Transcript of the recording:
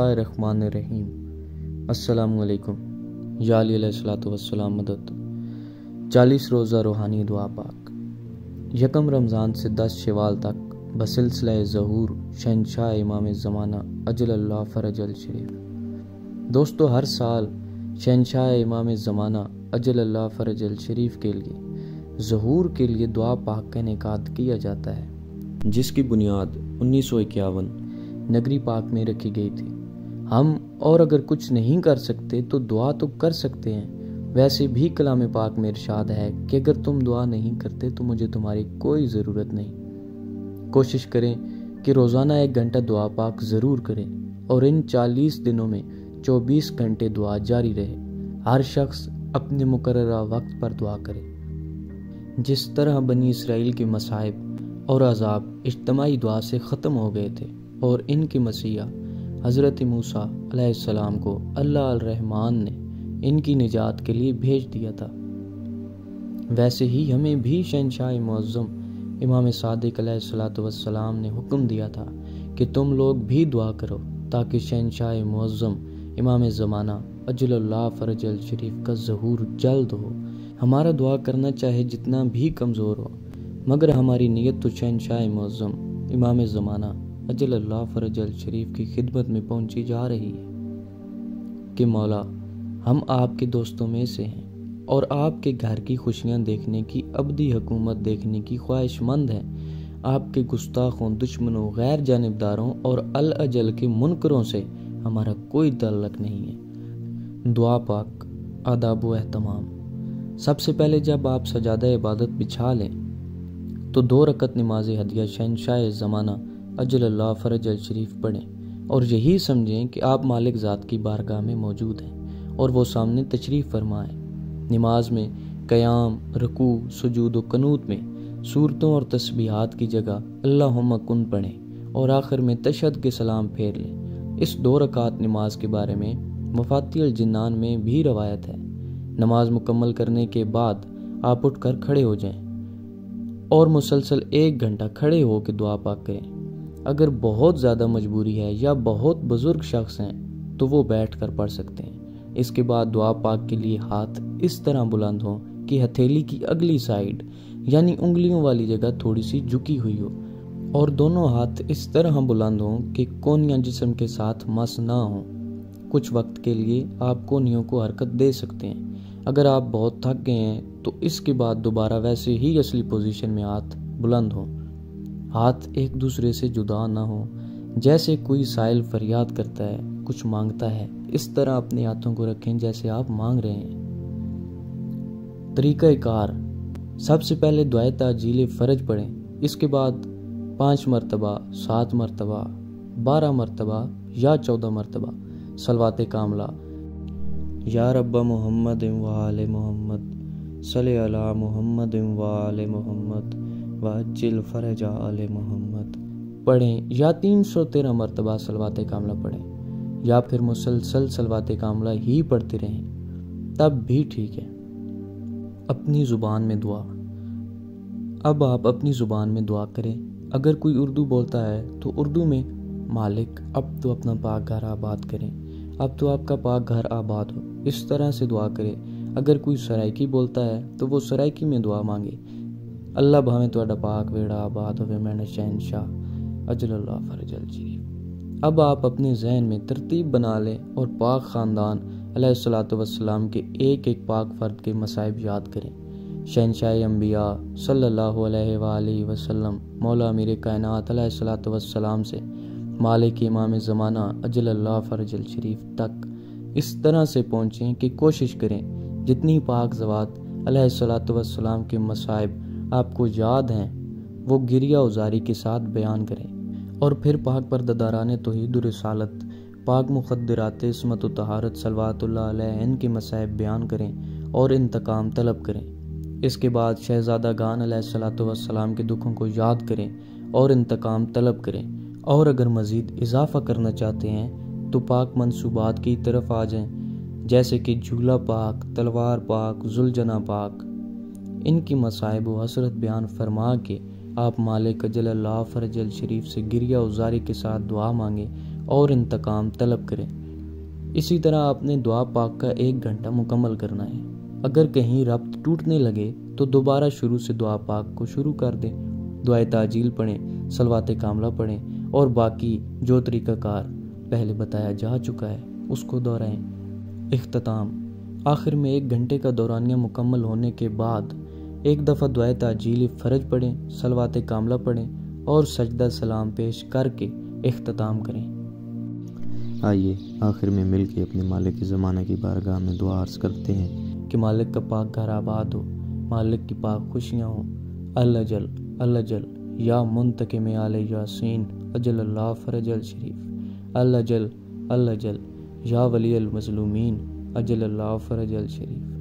बिस्मिल्लाहिर्रहमानिर्रहीम। अस्सलाम वालेकुम। या अली अलैहिस्सलाम मदद। 40 रोज़ा रूहानी दुआ पाक। 1 रमज़ान से 10 शवाल तक बसिलसिला ज़हूर शहंशाह इमाम ज़माना अजलल्लाह फ़रजल शरीफ। दोस्तों, हर साल शहंशाह इमाम ज़माना अजलल्लाह फ़रजल शरीफ के लिए ज़हूर के लिए दुआ पाक का इनेकाद किया जाता है, जिसकी बुनियाद 1951 नगरी पाक में रखी गई थी। हम और अगर कुछ नहीं कर सकते तो दुआ तो कर सकते हैं। वैसे भी कलाम पाक में इरशाद है कि अगर तुम दुआ नहीं करते तो मुझे तुम्हारी कोई ज़रूरत नहीं। कोशिश करें कि रोज़ाना 1 घंटा दुआ पाक ज़रूर करें और इन 40 दिनों में 24 घंटे दुआ जारी रहे। हर शख्स अपने मुकर्ररा वक्त पर दुआ करे। जिस तरह बनी इसराइल के मसाइब और अज़ाब इज्तिमाई दुआ से ख़त्म हो गए थे और इनके मसीहा हज़रत मूसा अलैहिस्सलाम को अल्लाह अल रहमान ने इनकी निजात के लिए भेज दिया था, वैसे ही हमें भी शहंशाह मुअज़्ज़म इमाम सादिक अलैहिस्सलाम ने हुक्म दिया था कि तुम लोग भी दुआ करो ताकि शहंशाह मुअज़्ज़म इमाम ज़माना अजलल्लाह फ़रजल शरीफ का ज़हूर जल्द हो। हमारा दुआ करना चाहे जितना भी कमज़ोर हो, मगर हमारी नीयत तो शहंशाह मुअज़्ज़म इमाम ज़माना अजलल्लाह फ़रजल शरीफ की खिदमत में पहुंची जा रही है कि मौला, हम आपके दोस्तों में से हैं और आपके घर की खुशियां देखने की, अबदी हुकूमत देखने की ख्वाहिशमंद हैं। आपके गुस्ताखों, दुश्मनों, गैर जानिबदारों और अल अजल के मुनकरों से हमारा कोई ताल्लुक नहीं है। दुआ पाक, आदाब व एहतमाम। सबसे पहले जब आप सजादा इबादत बिछा लें तो 2 रकत नमाज हदिया शहंशाह ज़माना अजलल्लाह फ़रजल शरीफ पढ़ें और यही समझें कि आप मालिक ज़ात की बारगाह में मौजूद हैं और वो सामने तशरीफ़ फरमाएं। नमाज में क़याम, रुकू, सुजूद व कनूत में सूरतों और तस्बीहात की जगह अल्लाहुम्मा कुन पढ़ें और आखिर में तशहद के सलाम फेर लें। इस 2 रकात नमाज के बारे में मफातिहुल जिन्नान में भी रवायत है। नमाज मुकम्मल करने के बाद आप उठकर खड़े हो जाएं और मुसलसल 1 घंटा खड़े होकर दुआ पाक करें। अगर बहुत ज़्यादा मजबूरी है या बहुत बुजुर्ग शख्स हैं तो वो बैठकर पढ़ सकते हैं। इसके बाद दुआ पाक के लिए हाथ इस तरह बुलंद हों कि हथेली की अगली साइड यानी उंगलियों वाली जगह थोड़ी सी झुकी हुई हो और दोनों हाथ इस तरह बुलंद हों कि कोनियां जिस्म के साथ मस ना हों। कुछ वक्त के लिए आप कोनियों को हरकत दे सकते हैं। अगर आप बहुत थक गए हैं तो इसके बाद दोबारा वैसे ही असली पोजीशन में हाथ बुलंद हों। हाथ एक दूसरे से जुदा ना हो, जैसे कोई साइल फरियाद करता है, कुछ मांगता है। इस तरह अपने हाथों को रखें जैसे आप मांग रहे हैं। तरीक़ा कार, सबसे पहले दुआए ताजील फ़रज पढ़ें। इसके बाद 5 मरतबा, 7 मरतबा, 12 मरतबा या 14 मरतबा सलवात कामला या रब्बा मुहम्मद व आले मुहम्मद सल्ली अला मुहम्मद व आले मुहम्मद वअज्जिल फ़रजा आले मुहम्मद पढ़ें या 313 मरतबा सलवात कामला पढ़ें या फिर मुसलसल सलवात कामला ही पढ़ते रहें, तब भी ठीक है। अपनी ज़ुबान में दुआ। अब आप अपनी ज़ुबान में दुआ करें। अगर कोई उर्दू बोलता है तो उर्दू में, मालिक अब तो अपना पाक घर आबाद करें, अब तो आपका पाक घर आबाद हो, इस तरह से दुआ करें। अगर कोई सराइकी बोलता है तो वो सराइकी में दुआ मांगे, अल्लाह भावें तुहाडा पाक वेड़ा आबाद होवे, मैंने शहंशाह अजलल्लाह फ़रजल शरीफ। अब आप अपने जहन में तरतीब बना लें और पाक ख़ानदान अलैहिस्सलातु वस्सलाम के एक पाक फ़र्द के मसाइब याद करें। शहंशाह अंबिया सल्लल्लाहु अलैहि वसल्लम मौला अमीर कायनात अलैहिस्सलातु वस्सलाम से मालिक इमाम ज़माना अजलल्लाह फ़रजल शरीफ तक इस तरह से पहुँचें कि कोशिश करें जितनी पाक ज़वात अलैहिस्सलातु वस्सलाम के मसाइब आपको याद हैं वो गिरिया उजारी के साथ बयान करें और फिर पाक परदाराने तौहीद व रिसालत, पाक मुक़द्दरात इस्मत व तहारत सलवातुल्लाह अलैहिन के मसाइब बयान करें और इंतकाम तलब करें। इसके बाद शहज़ादा गान अलैहिस्सलातु वस्सलाम के दुखों को याद करें और इंतकाम तलब करें। और अगर मज़ीद इजाफ़ा करना चाहते हैं तो पाक मंसूबात की तरफ आ जाएं, जैसे कि झूला पाक, तलवार पाक, जुलजना पाक। इनकी मसाइब व हसरत बयान फरमा के आप मालिक अजलल्लाह फ़रजल शरीफ से गिरिया उजारी के साथ दुआ मांगे اور انتقام طلب کریں۔ اسی طرح اپنے دعا پاک کا 1 گھنٹہ مکمل کرنا ہے۔ اگر کہیں ربط ٹوٹنے لگے تو دوبارہ شروع سے دعا پاک کو شروع کر دیں، دعائے تعجیل پڑھیں، صلوات کاملہ پڑھیں اور باقی جو طریقہ کار پہلے بتایا جا چکا ہے اس کو دہرائیں۔ اختتام: آخر میں 1 گھنٹے کا دورانیہ مکمل ہونے کے بعد 1 دفعہ دعائے تعجیل فرج پڑھیں، صلوات کاملہ پڑھیں اور سجدہ سلام پیش کر کے اختتام کریں۔ آئیے آخر میں مل کے اپنے مالک زمانہ کی بارگاہ میں دعا عرض کرتے ہیں کہ مالک کا پاک گھر آباد ہو، مالک کی پاک خوشیاں ہوں۔ اللہ جل یا منتقم آل یاسین اجل اللہ فرج الشریف، اللہ جل یا ولی المظلومین اجل اللہ فرج الشریف۔